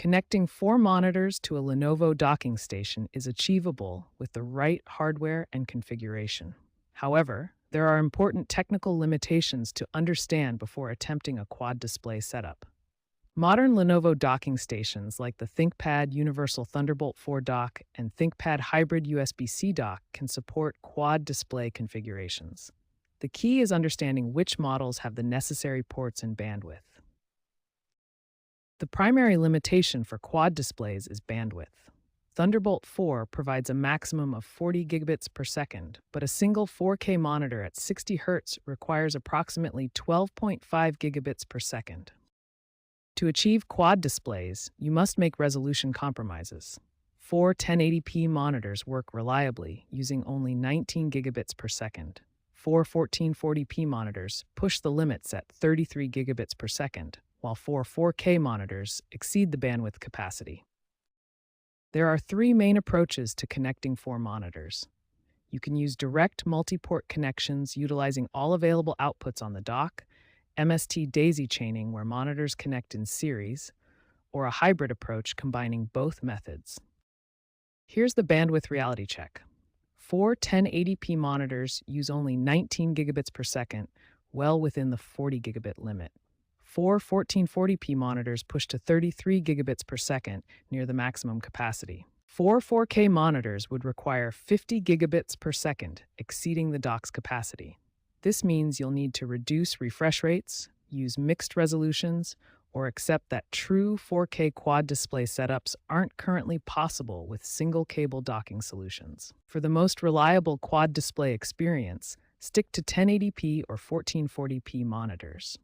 Connecting 4 monitors to a Lenovo docking station is achievable with the right hardware and configuration. However, there are important technical limitations to understand before attempting a quad display setup. Modern Lenovo docking stations like the ThinkPad Universal Thunderbolt 4 dock and ThinkPad Hybrid USB-C dock can support quad display configurations. The key is understanding which models have the necessary ports and bandwidth. The primary limitation for quad displays is bandwidth. Thunderbolt 4 provides a maximum of 40 gigabits per second, but a single 4K monitor at 60 Hz requires approximately 12.5 gigabits per second. To achieve quad displays, you must make resolution compromises. 4 1080p monitors work reliably, using only 19 gigabits per second. 4 1440p monitors push the limits at 33 gigabits per second, while 4 4K monitors exceed the bandwidth capacity. There are 3 main approaches to connecting 4 monitors. You can use direct multi-port connections utilizing all available outputs on the dock, MST daisy chaining where monitors connect in series, or a hybrid approach combining both methods. Here's the bandwidth reality check. 4 1080p monitors use only 19 gigabits per second, well within the 40 gigabit limit. 4 1440p monitors push to 33 gigabits per second, near the maximum capacity. 4 4K monitors would require 50 gigabits per second, exceeding the dock's capacity. This means you'll need to reduce refresh rates, use mixed resolutions, or accept that true 4K quad display setups aren't currently possible with single cable docking solutions. For the most reliable quad display experience, stick to 1080p or 1440p monitors.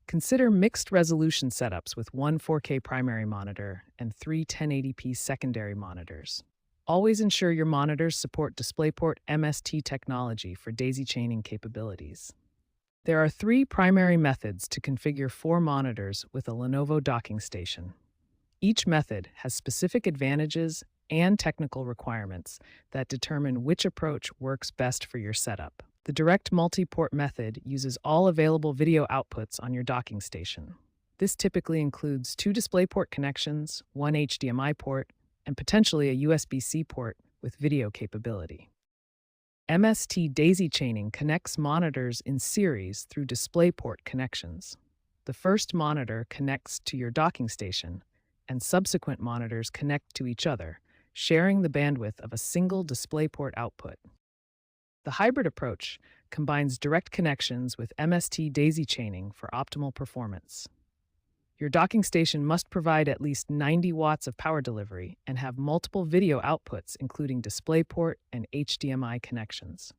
Consider mixed resolution setups with 1 4K primary monitor and 3 1080p secondary monitors. Always ensure your monitors support DisplayPort MST technology for daisy chaining capabilities. There are 3 primary methods to configure 4 monitors with a Lenovo docking station. Each method has specific advantages and technical requirements that determine which approach works best for your setup. The direct multi-port method uses all available video outputs on your docking station. This typically includes 2 DisplayPort connections, 1 HDMI port, and potentially a USB-C port with video capability. MST daisy chaining connects monitors in series through DisplayPort connections. The first monitor connects to your docking station, and subsequent monitors connect to each other, sharing the bandwidth of a single DisplayPort output. The hybrid approach combines direct connections with MST daisy chaining for optimal performance. Your docking station must provide at least 90 watts of power delivery and have multiple video outputs, including DisplayPort and HDMI connections.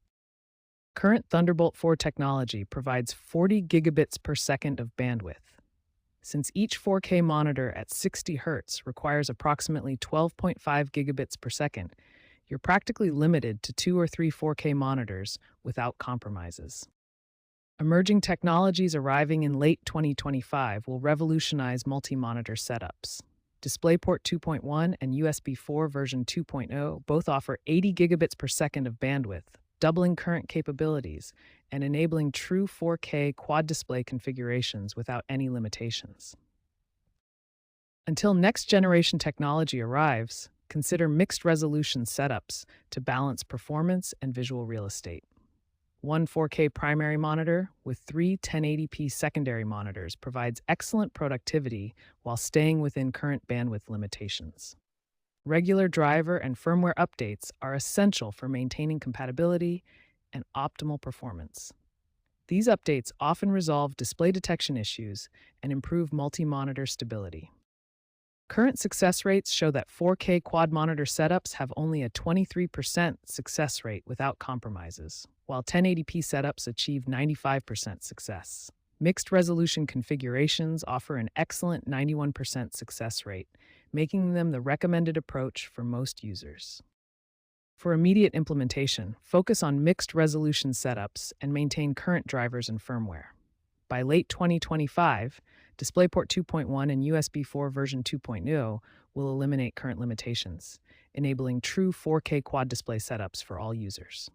Current Thunderbolt 4 technology provides 40 gigabits per second of bandwidth. Since each 4K monitor at 60 Hz requires approximately 12.5 gigabits per second, you're practically limited to 2 or 3 4K monitors without compromises. Emerging technologies arriving in late 2025 will revolutionize multi-monitor setups. DisplayPort 2.1 and USB 4 version 2.0 both offer 80 gigabits per second of bandwidth, doubling current capabilities and enabling true 4K quad display configurations without any limitations. Until next-generation technology arrives, consider mixed resolution setups to balance performance and visual real estate. 1 4K primary monitor with 3 1080p secondary monitors provides excellent productivity while staying within current bandwidth limitations. Regular driver and firmware updates are essential for maintaining compatibility and optimal performance. These updates often resolve display detection issues and improve multi-monitor stability. Current success rates show that 4K quad monitor setups have only a 23% success rate without compromises, while 1080p setups achieve 95% success. Mixed resolution configurations offer an excellent 91% success rate, making them the recommended approach for most users. For immediate implementation, focus on mixed resolution setups and maintain current drivers and firmware. By late 2025, DisplayPort 2.1 and USB 4 version 2.0 will eliminate current limitations, enabling true 4K quad display setups for all users.